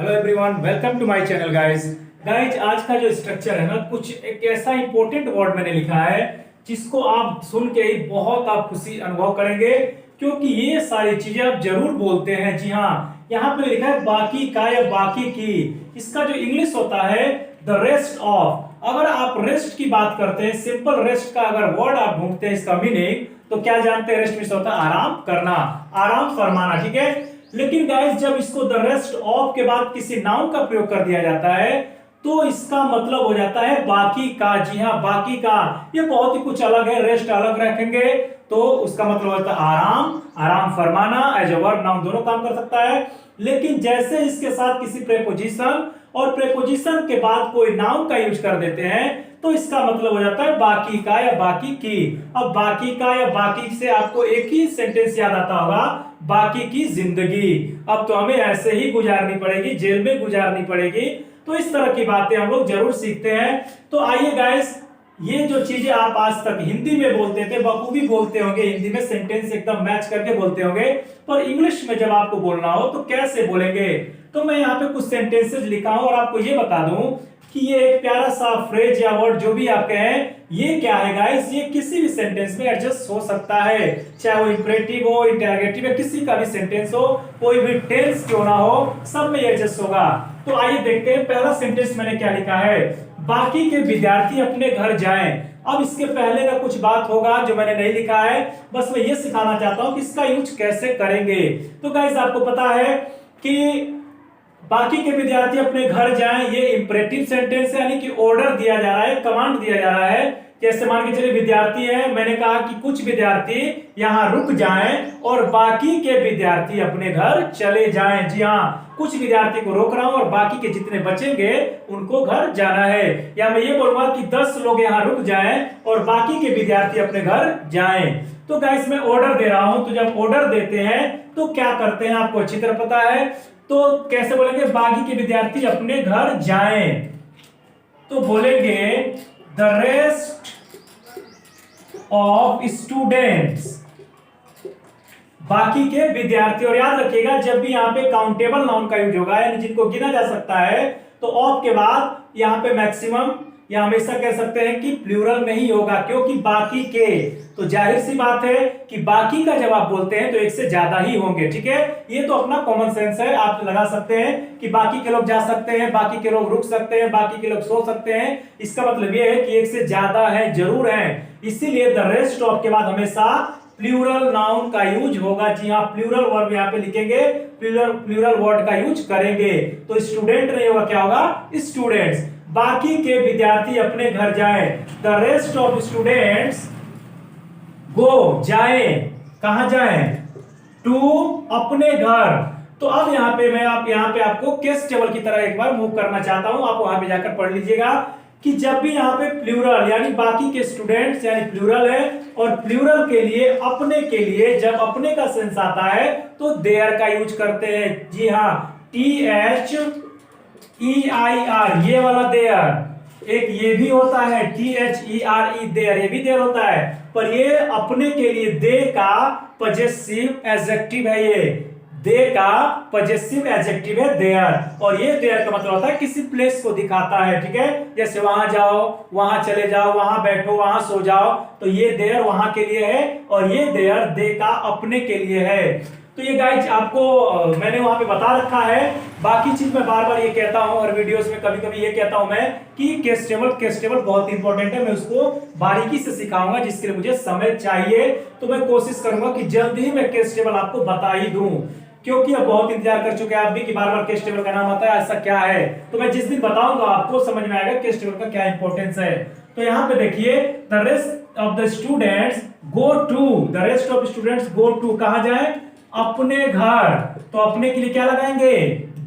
Hello everyone, welcome to my channel guys. आज का जो स्ट्रक्चर है ना, कुछ एक ऐसा इंपॉर्टेंट वर्ड मैंने लिखा है जिसको आप सुन के ही बहुत आप खुशी अनुभव करेंगे, क्योंकि ये सारी चीजें आप जरूर बोलते हैं। जी हाँ, यहाँ पे लिखा है बाकी का या बाकी की। इसका जो इंग्लिश होता है द रेस्ट ऑफ। अगर आप रेस्ट की बात करते हैं, सिंपल रेस्ट का अगर वर्ड आप ढूंढते हैं इसका मीनिंग, तो क्या जानते हैं? रेस्ट मीन्स होता है आराम करना, आराम फरमाना। ठीक है, लेकिन गाइस जब इसको द रेस्ट ऑफ के बाद किसी नाउन का प्रयोग कर दिया जाता है तो इसका मतलब हो जाता है बाकी का। जी हाँ, बाकी का। ये बहुत ही कुछ अलग है, रेस्ट अलग रखेंगे तो उसका मतलब होता है आराम, आराम फरमाना। एज अ वर्ब नाउन दोनों काम कर सकता है, लेकिन जैसे इसके साथ किसी प्रेपोजिशन और प्रेपोजिशन के बाद कोई नाउन का यूज कर देते हैं तो इसका मतलब हो जाता है बाकी का या बाकी की। अब बाकी का या बाकी से आपको एक ही सेंटेंस याद आता होगा, बाकी की जिंदगी। अब तो हमें ऐसे ही गुजारनी पड़ेगी, जेल में गुजारनी पड़ेगी। तो इस तरह की बातें हम लोग जरूर सीखते हैं। तो आइए गाइस, ये जो चीजें आप आज तक हिंदी में बोलते थे, बखूबी बोलते होंगे, हिंदी में सेंटेंस एकदम मैच करके बोलते होंगे, पर इंग्लिश में जब आपको बोलना हो तो कैसे बोलेंगे? तो मैं यहाँ पे कुछ सेंटेंसेस लिखा हूं और आपको ये बता दूं कि ये एक प्यारा सा फ्रेज या वर्ड जो भी आप कहें, ये क्या है गाइस, ये किसी भी सेंटेंस में एडजस्ट हो सकता है, चाहे वो इंपरेटिव हो, इंटरोगेटिव है, किसी का भी सेंटेंस हो, कोई भी टेंस क्यों ना हो, सब में एडजस्ट होगा। तो आइए देखते हैं पहला सेंटेंस मैंने क्या लिखा है। बाकी के विद्यार्थी अपने घर जाएं। अब इसके पहले का कुछ बात होगा जो मैंने नहीं लिखा है, बस मैं ये सिखाना चाहता हूं कि इसका यूज कैसे करेंगे। तो गाइस आपको पता है कि बाकी के विद्यार्थी अपने घर जाएं, ये इंपरेटिव सेंटेंस है, यानी कि ऑर्डर दिया जा रहा है, कमांड दिया जा रहा है। जैसे मान के चलिए विद्यार्थी है, मैंने कहा कि कुछ विद्यार्थी यहाँ रुक जाएं और बाकी के विद्यार्थी अपने घर चले जाएं। जी हाँ, कुछ विद्यार्थी को रोक रहा हूं और बाकी के जितने बचेंगे उनको घर जाना है। या मैं ये बोलूंगा कि 10 लोग यहाँ रुक जाएं और बाकी के विद्यार्थी अपने घर जाएं। तो गाइस मैं ऑर्डर दे रहा हूं, तो जब ऑर्डर देते हैं तो क्या करते हैं आपको अच्छी तरह पता है। तो कैसे बोलेंगे? बाकी के विद्यार्थी अपने घर जाएं, तो बोलेंगे द रेस्ट ऑफ स्टूडेंट्स, बाकी के विद्यार्थी। और याद रखिएगा जब भी यहाँ पे काउंटेबल नाउन का यूज होगा, यानी जिनको गिना जा सकता है, तो ऑफ के बाद यहाँ पे मैक्सिमम या हमेशा कह सकते हैं कि प्लूरल में ही होगा, क्योंकि बाकी के, तो जाहिर सी बात है कि बाकी का जब आप बोलते हैं तो एक से ज्यादा ही होंगे। ठीक है, ये तो अपना कॉमन सेंस है, आप लगा सकते हैं कि बाकी के लोग जा सकते हैं, बाकी के लोग रुक सकते हैं, बाकी के लोग सो सकते हैं। इसका मतलब ये है कि एक से ज्यादा है, जरूर है, इसीलिए द रेस्ट ऑफ के बाद हमेशा प्लूरल नाउन का यूज होगा। जी हाँ, प्लूरल वर्ब यहाँ पे लिखेंगे, प्लूरल वर्ड का यूज करेंगे। तो स्टूडेंट नहीं होगा, क्या होगा? स्टूडेंट्स। बाकी के विद्यार्थी अपने घर जाएं, द रेस्ट ऑफ स्टूडेंट्स गो, जाएं, कहां जाएं? टू, अपने घर। तो अब यहाँ पे मैं यहाँ पे आपको केस टेबल की तरह एक बार मूव करना चाहता हूं, आप वहां पे जाकर पढ़ लीजिएगा कि जब भी यहाँ पे प्लूरल यानी बाकी के स्टूडेंट्स यानी प्लूरल है, और प्लूरल के लिए, अपने के लिए जब अपने का सेंस आता है तो देयर का यूज करते हैं। जी हाँ, THEIR, ये वाला देयर। एक ये भी होता है THERE, देयर, ये भी देयर होता है, पर ये अपने के लिए दे का पजेसिव एडजेक्टिव है। ये दे का पजेसिव एडजेक्टिव है देयर, और ये देयर का मतलब होता है किसी प्लेस को दिखाता है। ठीक है, जैसे वहां जाओ, वहां चले जाओ, वहां बैठो, वहां सो जाओ, तो ये देयर वहां के लिए है और ये देयर दे का अपने के लिए है। तो ये गाइस आपको मैंने वहां पे बता रखा है। बाकी चीज मैं बार बार ये कहता हूं और वीडियोस में कभी कभी ये कहता हूं मैं कि केस टेबल बहुत इंपॉर्टेंट है। मैं उसको बारीकी से सिखाऊंगा, जिसके लिए मुझे समय चाहिए। तो मैं कोशिश करूंगा कि जल्दी ही मैं केस टेबल आपको बता ही दूं, क्योंकि अब बहुत इंतजार कर चुके हैं आप भी कि बार बार केस टेबल का नाम आता है, ऐसा क्या है। तो मैं जिस दिन बताऊंगा आपको समझ में आएगा केस टेबल का क्या इंपॉर्टेंस है। तो यहाँ पे देखिए, the rest of the students go to, the rest of students go to, कहां जाए? अपने घर। तो अपने के लिए क्या लगाएंगे?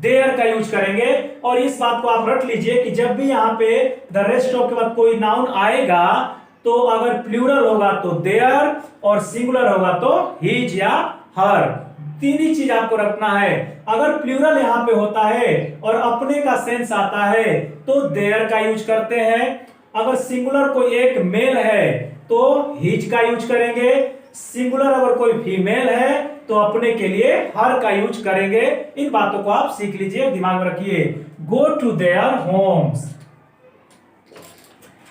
देयर का यूज करेंगे। और इस बात को आप रट लीजिए कि जब भी यहाँ पे द रेस्ट ऑफ के बाद कोई नाउन आएगा, तो अगर प्लूरल होगा तो देयर और सिंगुलर होगा तो हिज या हर। तीन ही चीज आपको रखना है। अगर प्लूरल यहाँ पे होता है और अपने का सेंस आता है तो देयर का यूज करते हैं। अगर सिंगुलर कोई एक मेल है तो हिज का यूज करेंगे। सिंगुलर अगर कोई फीमेल है तो अपने के लिए हर का यूज करेंगे। इन बातों को आप सीख लीजिए, दिमाग में रखिए। गो टू देयर होम्स,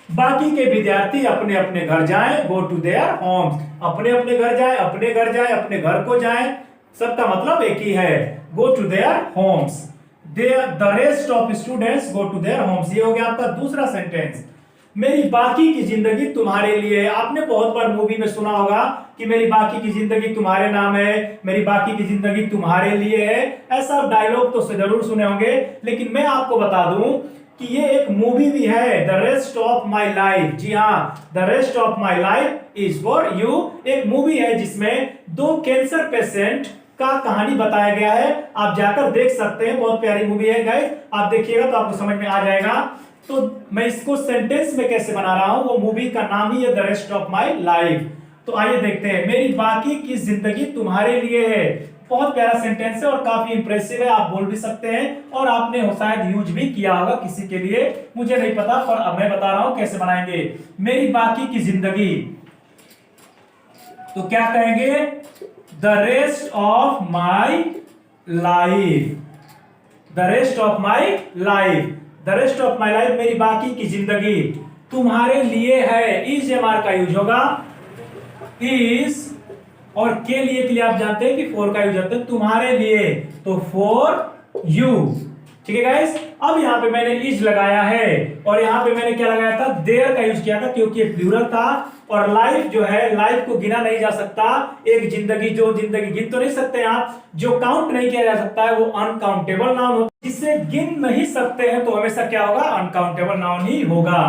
बाकी के विद्यार्थी अपने अपने घर जाएं। गो टू देयर होम्स, अपने अपने घर जाएं, अपने घर जाएं, अपने घर को जाएं, सबका मतलब एक ही है। Go to their homes, the rest of students go to their homes. ये हो गया आपका दूसरा सेंटेंस। मेरी बाकी की जिंदगी तुम्हारे लिए है। आपने बहुत बार मूवी में सुना होगा कि मेरी बाकी की जिंदगी तुम्हारे नाम है, मेरी बाकी की जिंदगी तुम्हारे लिए है। ऐसा डायलॉग तो जरूर सुने होंगे, लेकिन मैं आपको बता दूं कि ये एक मूवी भी है, the rest of my life. जी हाँ, the rest of my life is for you. एक मूवी है जिसमें दो कैंसर पेशेंट का कहानी बताया गया है। आप जाकर देख सकते हैं, बहुत प्यारी मूवी है गाइस। आप देखिएगा तो आपको समझ में आ जाएगा। तो मैं इसको सेंटेंस में कैसे बना रहा हूं, वो मूवी का नाम ही है the rest of my life. तो आइए देखते हैं, मेरी बाकी की जिंदगी तुम्हारे लिए है। बहुत प्यारा सेंटेंस है और काफी इंप्रेसिव है, आप बोल भी सकते हैं और आपने शायद यूज भी किया होगा किसी के लिए, मुझे नहीं पता, पर अब मैं बता रहा हूं कैसे बनाएंगे। मेरी बाकी की जिंदगी, तो क्या कहेंगे, the rest of my life, the rest of my life, the rest of my life, मेरी बाकी की जिंदगी तुम्हारे लिए है। इज एमआर का यूज होगा, इज, और के लिए आप जानते हैं कि फॉर का यूज होता है, तुम्हारे लिए, तो फॉर यू। ठीक है गाइस, अब यहां पे मैंने इज लगाया है और यहां पे मैंने क्या लगाया था, देयर का यूज किया था, क्योंकि ये प्लूरल था। और लाइफ जो है, लाइफ को गिना नहीं जा सकता। एक जिंदगी, जो जिंदगी गिन तो नहीं सकते आप, जो काउंट नहीं किया जा सकता है वो अनकाउंटेबल नाउन होता है। जिसे गिन नहीं सकते हैं तो हमेशा क्या होगा, अनकाउंटेबल नाउन ही होगा।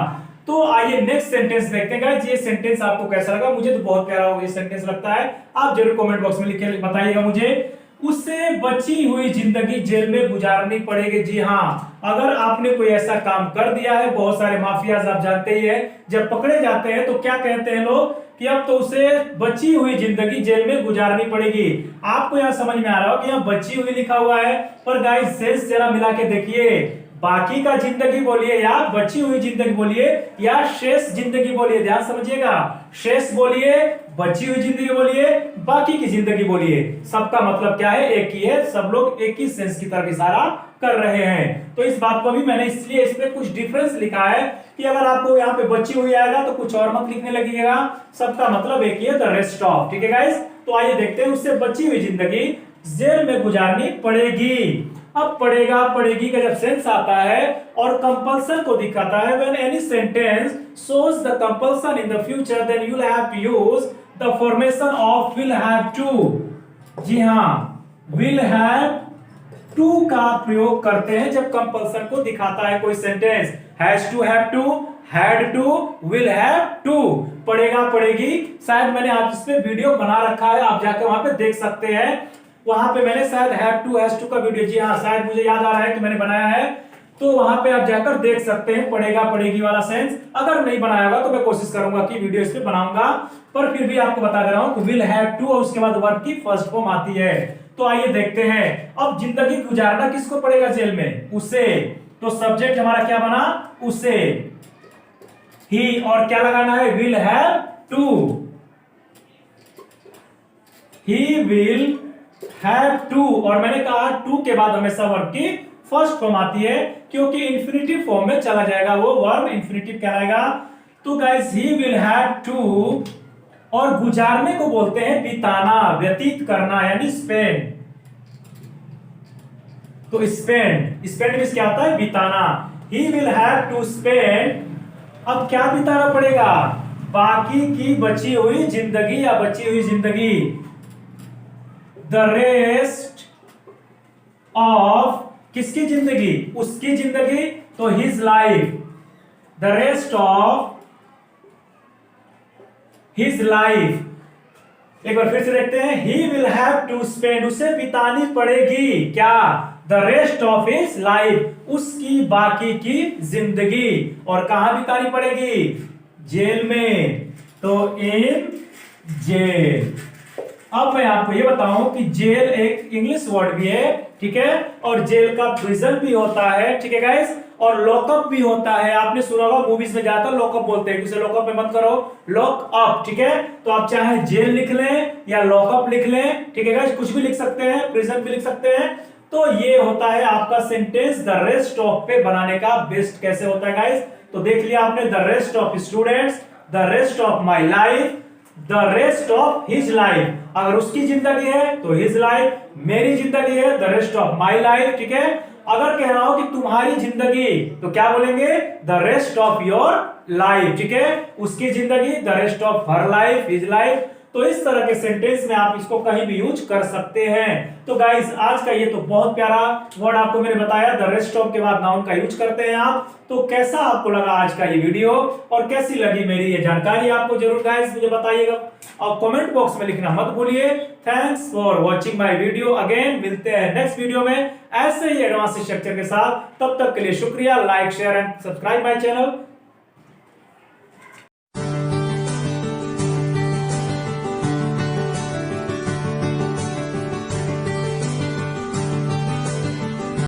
तो आइए नेक्स्ट सेंटेंस देखते हैं गाइस। ये सेंटेंस आपको कैसा लगा, मुझे तो बहुत प्यारा ये सेंटेंस लगता है। आप जरूर कमेंट बॉक्स में लिख के बताइएगा मुझे। उससे बची हुई जिंदगी जेल में गुजारनी पड़ेगी। जी हाँ, अगर आपने कोई ऐसा काम कर दिया है, बहुत सारे माफियाज आप जानते ही है, जब पकड़े जाते हैं तो क्या कहते हैं लोग कि अब तो उसे बची हुई जिंदगी जेल में गुजारनी पड़ेगी। आपको यहाँ समझ में आ रहा हो कि यहाँ बची हुई लिखा हुआ है, पर गाइस सेंस जरा मिला के देखिए, बाकी का जिंदगी बोलिए या बची हुई जिंदगी बोलिए या शेष जिंदगी बोलिए, ध्यान समझिएगा। शेष बोलिए, बची हुई जिंदगी बोलिए, बाकी की जिंदगी बोलिए, सबका मतलब क्या है, एक ही है। सब लोग एक ही सेंस की तरफ इशारा कर रहे हैं। तो इस बात को भी मैंने इसलिए इसमें कुछ डिफरेंस लिखा है कि अगर आपको यहाँ पे बची हुई आएगा तो कुछ और मत लिखने लगिएगा, सबका मतलब एक ही है, द रेस्ट ऑफ। ठीक है गाइस, तो आइए देखते हैं, उससे बची हुई जिंदगी जेल में गुजारनी पड़ेगी। अब पड़ेगा पड़ेगी का जब सेंस आता है और कंपल्सन को दिखाता है, when any sentence shows the compulsion in the future then you'll have to use the formation of will have to। जी हाँ, will have to का प्रयोग करते हैं जब कंपल्सन को दिखाता है कोई sentence. has to, have to, had to, will have to, पड़ेगा पड़ेगी। शायद मैंने आप इस पे वीडियो बना रखा है, आप जाकर वहां पे देख सकते हैं। वहां पे मैंने शायद have to, has to का वीडियो, जी हाँ शायद मुझे याद आ रहा है कि मैंने बनाया है, तो वहां पे आप जाकर देख सकते हैं पड़ेगा पड़ेगी वाला सेंस। अगर नहीं बनाया होगा तो मैं कोशिश करूंगा कि वीडियो इस पे बनाऊंगा, पर फिर भी आपको बता दे रहा हूं कि विल हैव टू और उसके बाद वर्ब की फर्स्ट फॉर्म आती है। तो आइए देखते हैं, अब जिंदगी गुजारना किसको पड़ेगा जेल में, उसे। तो सब्जेक्ट हमारा क्या बना, उसे, ही, और क्या लगाना है, will have to, he will have to. और मैंने कहा टू के बाद हमेशा वर्ब की फर्स्ट फॉर्म आती है, क्योंकि इंफिनिटिव फॉर्म में चला जाएगा वो वर्ब, इंफिनिटिव कहलाएगा। तो guys he will have to, और गुजारने को बोलते हैं बिताना, व्यतीत करना, यानी स्पेंड। तो स्पेंड, स्पेंड मींस क्या होता है, बिताना। He will have to spend, अब क्या बिताना पड़ेगा, बाकी की बची हुई जिंदगी या बची हुई जिंदगी, द रेस्ट ऑफ, किसकी जिंदगी, उसकी जिंदगी, तो his life, the rest of his life. एक बार फिर से देखते हैं, he will have to spend, उसे बितानी पड़ेगी क्या, the rest of his life, उसकी बाकी की जिंदगी। और कहां बितानी पड़ेगी, जेल में, तो इन जेल। अब मैं आपको ये बताऊं कि जेल एक इंग्लिश वर्ड भी है, ठीक है, और जेल का प्रिजन भी होता है, ठीक है गाइस। और लॉकअप भी होता है। आपने सुना होगा मूवीज में जाकर लॉकअप बोलते हैं, किसे लॉकअप में बंद करो, लॉक अप, ठीक है। तो आप चाहे जेल लिख लें या लॉकअप लिख लें, ठीक है गाइस, कुछ भी लिख सकते हैं, प्रिजन भी लिख सकते हैं। तो ये होता है आपका सेंटेंस द रेस्ट ऑफ पे बनाने का बेस्ट कैसे होता है गाइस। तो देख लिया आपने, the rest of students, the rest of my life, the rest of his life. अगर उसकी जिंदगी है तो हिज लाइफ, मेरी जिंदगी है the rest of my life, ठीक है। अगर कह रहा हो कि तुम्हारी जिंदगी तो क्या बोलेंगे, the rest of your life, ठीक है। उसकी जिंदगी the rest of her life, his life. तो इस तरह के सेंटेंस में आप इसको कहीं भी यूज कर सकते हैं। तो गाइस आज का ये तो बहुत प्यारा वर्ड आपको मैंने बताया, द रेस्ट ऑफ के बाद नाउन का यूज करते हैं आप। तो कैसा आपको लगा आज का ये वीडियो और कैसी लगी मेरी ये जानकारी, आपको जरूर गाइस मुझे बताइएगा और कमेंट बॉक्स में लिखना मत भूलिए। Thanks for watching my video. Again मिलते हैं नेक्स्ट वीडियो में ऐसे ही एडवांस स्ट्रक्चर के साथ। तब तक के लिए शुक्रिया। Like share and subscribe my channel.